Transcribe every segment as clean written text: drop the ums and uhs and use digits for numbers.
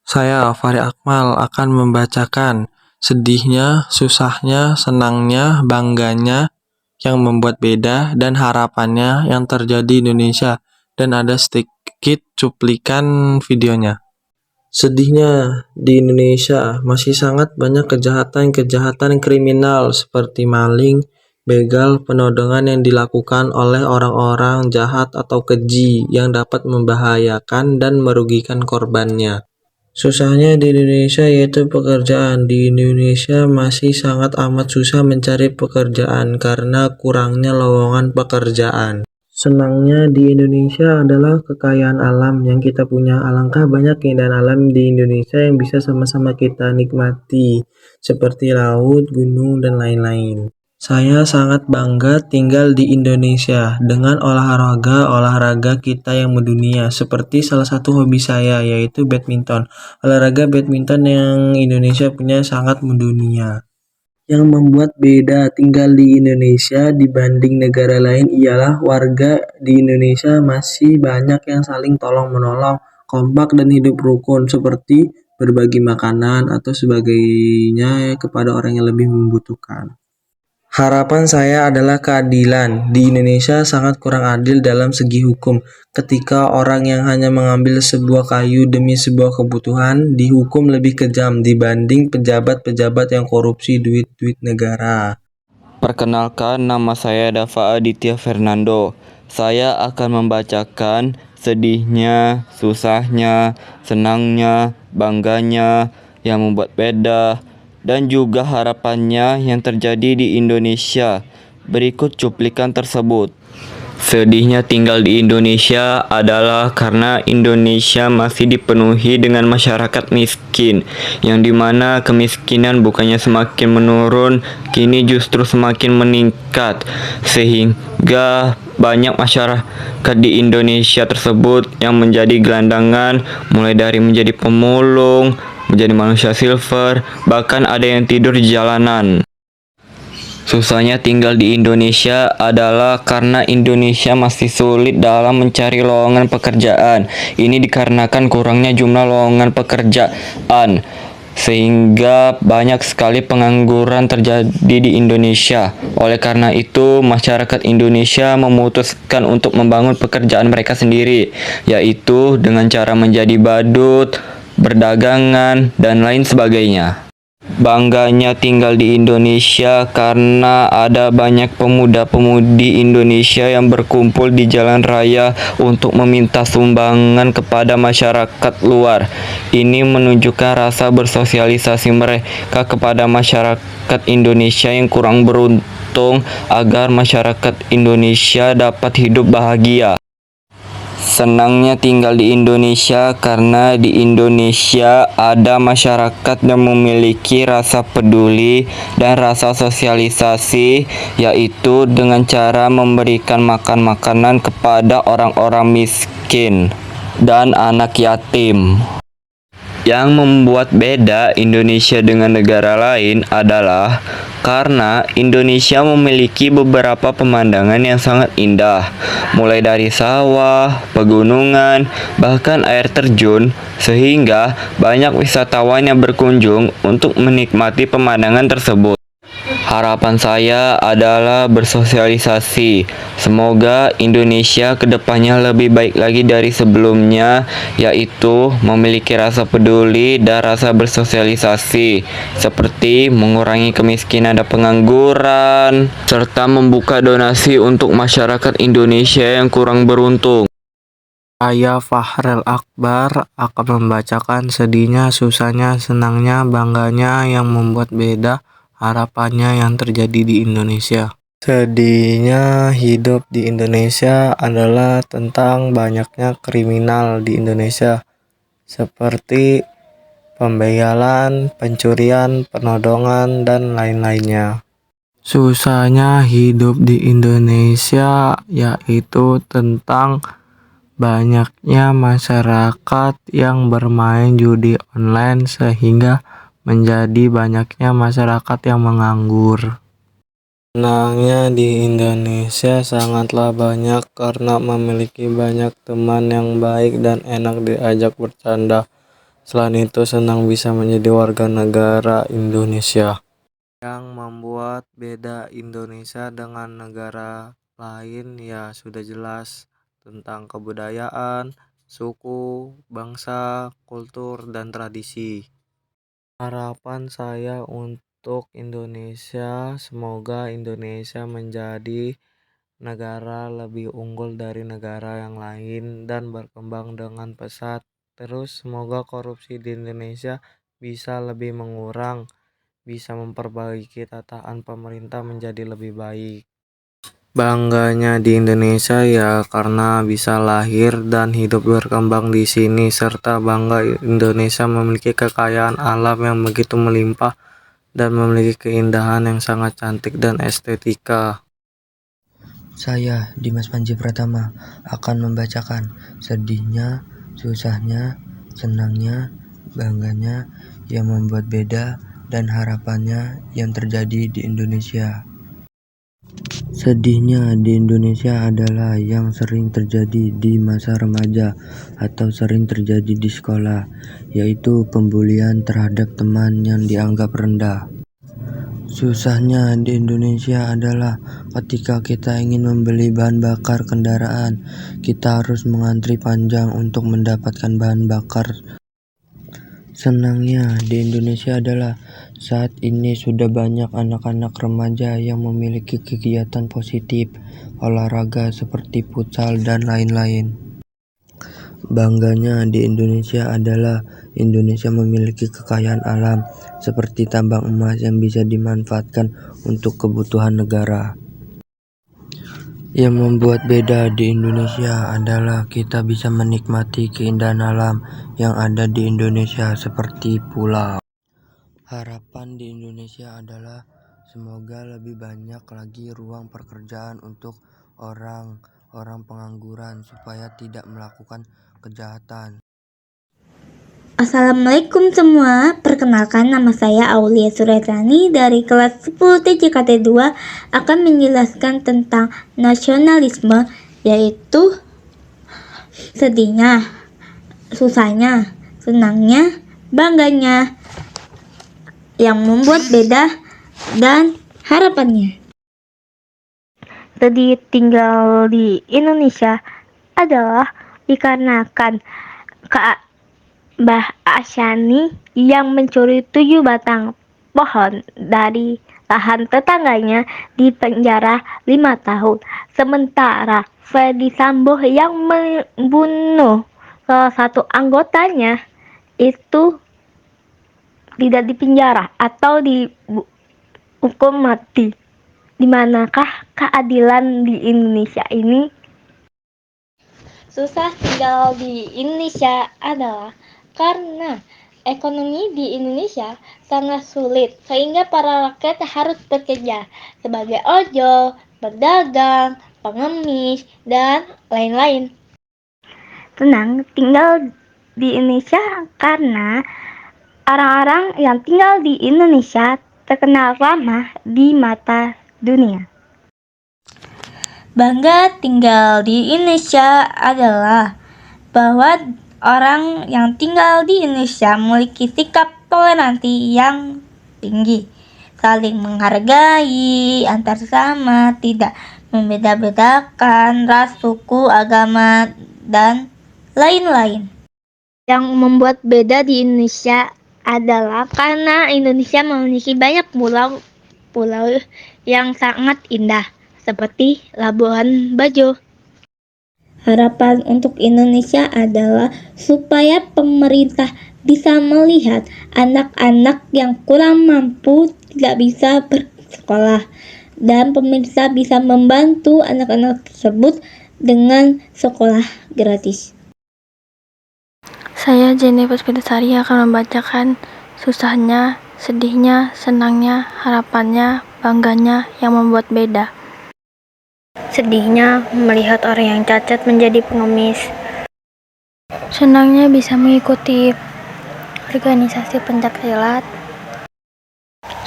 Saya, Fahri Akmal, akan membacakan sedihnya, susahnya, senangnya, bangganya yang membuat beda, dan harapannya yang terjadi di Indonesia. Dan ada sedikit cuplikan videonya. Sedihnya, di Indonesia masih sangat banyak kejahatan-kejahatan kriminal seperti maling, begal, penodongan yang dilakukan oleh orang-orang jahat atau keji yang dapat membahayakan dan merugikan korbannya. Susahnya di Indonesia yaitu pekerjaan. Di Indonesia masih sangat amat susah mencari pekerjaan karena kurangnya lowongan pekerjaan. Senangnya di Indonesia adalah kekayaan alam yang kita punya. Alangkah banyak keindahan alam di Indonesia yang bisa sama-sama kita nikmati, seperti laut, gunung, dan lain-lain. Saya sangat bangga tinggal di Indonesia dengan olahraga kita yang mendunia, seperti salah satu hobi saya yaitu badminton. Olahraga badminton yang Indonesia punya sangat mendunia. Yang membuat beda tinggal di Indonesia dibanding negara lain ialah warga di Indonesia masih banyak yang saling tolong-menolong, kompak dan hidup rukun, seperti berbagi makanan atau sebagainya kepada orang yang lebih membutuhkan. Harapan saya adalah keadilan. Di Indonesia sangat kurang adil dalam segi hukum. Ketika orang yang hanya mengambil sebuah kayu demi sebuah kebutuhan dihukum lebih kejam dibanding pejabat-pejabat yang korupsi duit-duit negara. Perkenalkan, nama saya Dava Aditya Fernando. Saya akan membacakan sedihnya, susahnya, senangnya, bangganya yang membuat beda, dan juga harapannya yang terjadi di Indonesia. Berikut cuplikan tersebut. Sedihnya tinggal di Indonesia adalah karena Indonesia masih dipenuhi dengan masyarakat miskin, yang dimana kemiskinan bukannya semakin menurun, kini justru semakin meningkat, sehingga banyak masyarakat di Indonesia tersebut yang menjadi gelandangan, mulai dari menjadi pemulung, menjadi manusia silver, bahkan ada yang tidur di jalanan. Susahnya tinggal di Indonesia adalah karena Indonesia masih sulit dalam mencari lowongan pekerjaan. Ini dikarenakan kurangnya jumlah lowongan pekerjaan, sehingga banyak sekali pengangguran terjadi di Indonesia. Oleh karena itu, masyarakat Indonesia memutuskan untuk membangun pekerjaan mereka sendiri, yaitu dengan cara menjadi badut, berdagangan, dan lain sebagainya. Bangganya tinggal di Indonesia karena ada banyak pemuda-pemudi Indonesia yang berkumpul di jalan raya untuk meminta sumbangan kepada masyarakat luar. Ini menunjukkan rasa bersosialisasi mereka kepada masyarakat Indonesia yang kurang beruntung agar masyarakat Indonesia dapat hidup bahagia. Senangnya tinggal di Indonesia karena di Indonesia ada masyarakat yang memiliki rasa peduli dan rasa sosialisasi, yaitu dengan cara memberikan makan makanan kepada orang-orang miskin dan anak yatim. Yang membuat beda Indonesia dengan negara lain adalah karena Indonesia memiliki beberapa pemandangan yang sangat indah, mulai dari sawah, pegunungan, bahkan air terjun, sehingga banyak wisatawan yang berkunjung untuk menikmati pemandangan tersebut. Harapan saya adalah bersosialisasi. Semoga Indonesia kedepannya lebih baik lagi dari sebelumnya, yaitu memiliki rasa peduli dan rasa bersosialisasi, seperti mengurangi kemiskinan dan pengangguran, serta membuka donasi untuk masyarakat Indonesia yang kurang beruntung. Saya, Fahrel Akbar, akan membacakan sedihnya, susahnya, senangnya, bangganya yang membuat beda, harapannya yang terjadi di Indonesia. Sedihnya hidup di Indonesia adalah tentang banyaknya kriminal di Indonesia, seperti pembegalan, pencurian, penodongan, dan lain-lainnya. Susahnya hidup di Indonesia yaitu tentang banyaknya masyarakat yang bermain judi online sehingga menjadi banyaknya masyarakat yang menganggur. Senangnya di Indonesia sangatlah banyak karena memiliki banyak teman yang baik dan enak diajak bercanda. Selain itu, senang bisa menjadi warga negara Indonesia. Yang membuat beda Indonesia dengan negara lain ya sudah jelas tentang kebudayaan, suku, bangsa, kultur, dan tradisi. Harapan saya untuk Indonesia, semoga Indonesia menjadi negara lebih unggul dari negara yang lain dan berkembang dengan pesat. Terus semoga korupsi di Indonesia bisa lebih mengurang, bisa memperbaiki tataan pemerintah menjadi lebih baik. Bangganya di Indonesia ya karena bisa lahir dan hidup berkembang di sini, serta bangga Indonesia memiliki kekayaan alam yang begitu melimpah dan memiliki keindahan yang sangat cantik dan estetika. Saya, Dimas Panji Pratama, akan membacakan sedihnya, susahnya, senangnya, bangganya yang membuat beda dan harapannya yang terjadi di Indonesia. Sedihnya di Indonesia adalah yang sering terjadi di masa remaja atau sering terjadi di sekolah, yaitu pembulian terhadap teman yang dianggap rendah. Susahnya di Indonesia adalah ketika kita ingin membeli bahan bakar kendaraan, kita harus mengantri panjang untuk mendapatkan bahan bakar. Senangnya di Indonesia adalah saat ini sudah banyak anak-anak remaja yang memiliki kegiatan positif, olahraga seperti futsal dan lain-lain. Bangganya di Indonesia adalah Indonesia memiliki kekayaan alam seperti tambang emas yang bisa dimanfaatkan untuk kebutuhan negara. Yang membuat beda di Indonesia adalah kita bisa menikmati keindahan alam yang ada di Indonesia seperti pulau. Harapan di Indonesia adalah semoga lebih banyak lagi ruang pekerjaan untuk orang-orang pengangguran supaya tidak melakukan kejahatan. Assalamualaikum semua, perkenalkan nama saya Aulia Suretrani dari kelas 10 TJKT 2 akan menjelaskan tentang nasionalisme, yaitu sedihnya, susahnya, senangnya, bangganya, yang membuat beda, dan harapannya. Sedih tinggal di Indonesia adalah dikarenakan Mbah Asyani yang mencuri 7 batang pohon dari lahan tetangganya di penjara 5 tahun. Sementara Ferdi Sambo yang membunuh salah satu anggotanya itu tidak dipenjara atau dihukum mati. Di manakah keadilan di Indonesia ini? Susah tinggal di Indonesia adalah karena ekonomi di Indonesia sangat sulit sehingga para rakyat harus bekerja sebagai ojol, pedagang, pengemis, dan lain-lain. Senang tinggal di Indonesia karena orang-orang yang tinggal di Indonesia terkenal ramah di mata dunia. Bangga tinggal di Indonesia adalah bahwa orang yang tinggal di Indonesia memiliki sikap toleransi yang tinggi, saling menghargai antar sesama, tidak membeda-bedakan ras, suku, agama, dan lain-lain. Yang membuat beda di Indonesia adalah karena Indonesia memiliki banyak pulau yang sangat indah, seperti Labuan Bajo. Harapan untuk Indonesia adalah supaya pemerintah bisa melihat anak-anak yang kurang mampu tidak bisa bersekolah dan pemerintah bisa membantu anak-anak tersebut dengan sekolah gratis. Saya Jenny Puspitasari akan membacakan susahnya, sedihnya, senangnya, harapannya, bangganya yang membuat beda. Sedihnya melihat orang yang cacat menjadi pengemis. Senangnya bisa mengikuti organisasi pencaksilat.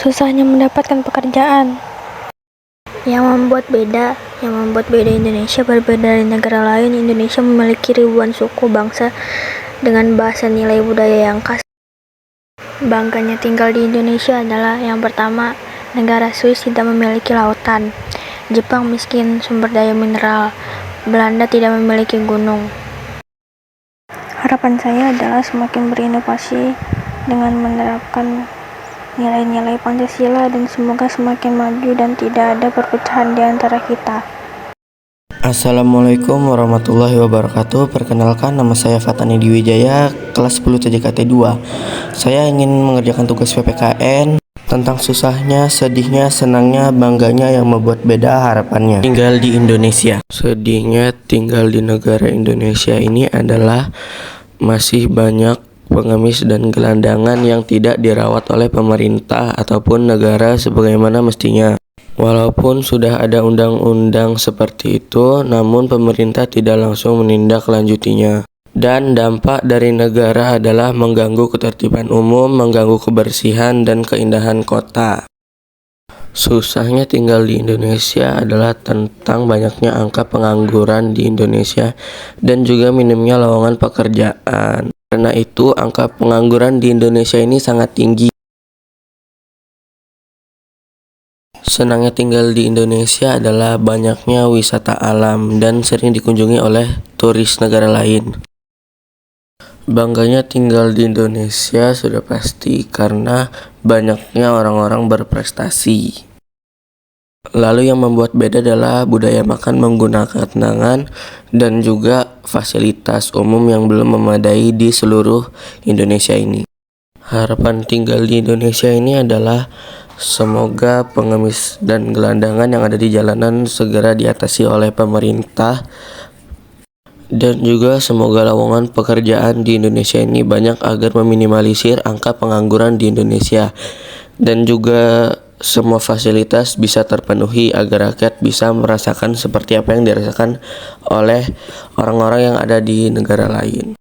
Susahnya mendapatkan pekerjaan. Yang membuat beda Indonesia berbeda dari negara lain. Indonesia memiliki ribuan suku, bangsa, dengan bahasa nilai budaya yang khas. Bangganya tinggal di Indonesia adalah yang pertama, negara Swiss tidak memiliki lautan, Jepang miskin sumber daya mineral, Belanda tidak memiliki gunung. Harapan saya adalah semakin berinovasi dengan menerapkan nilai-nilai Pancasila dan semoga semakin maju dan tidak ada perpecahan di antara kita. Assalamualaikum warahmatullahi wabarakatuh. Perkenalkan, nama saya Fatani Diwijaya, kelas 10 TJKT 2. Saya ingin mengerjakan tugas PPKN tentang susahnya, sedihnya, senangnya, bangganya yang membuat beda harapannya tinggal di Indonesia. Sedihnya tinggal di negara Indonesia ini adalah masih banyak pengemis dan gelandangan yang tidak dirawat oleh pemerintah ataupun negara sebagaimana mestinya. Walaupun sudah ada undang-undang seperti itu, namun pemerintah tidak langsung menindaklanjutinya. Dan dampak dari negara adalah mengganggu ketertiban umum, mengganggu kebersihan dan keindahan kota. Susahnya tinggal di Indonesia adalah tentang banyaknya angka pengangguran di Indonesia dan juga minimnya lowongan pekerjaan. Karena itu, angka pengangguran di Indonesia ini sangat tinggi. Senangnya tinggal di Indonesia adalah banyaknya wisata alam dan sering dikunjungi oleh turis negara lain. Bangganya tinggal di Indonesia sudah pasti karena banyaknya orang-orang berprestasi. Lalu yang membuat beda adalah budaya makan menggunakan tangan dan juga fasilitas umum yang belum memadai di seluruh Indonesia ini. Harapan tinggal di Indonesia ini adalah semoga pengemis dan gelandangan yang ada di jalanan segera diatasi oleh pemerintah, dan juga semoga lowongan pekerjaan di Indonesia ini banyak agar meminimalisir angka pengangguran di Indonesia, dan juga semua fasilitas bisa terpenuhi agar rakyat bisa merasakan seperti apa yang dirasakan oleh orang-orang yang ada di negara lain.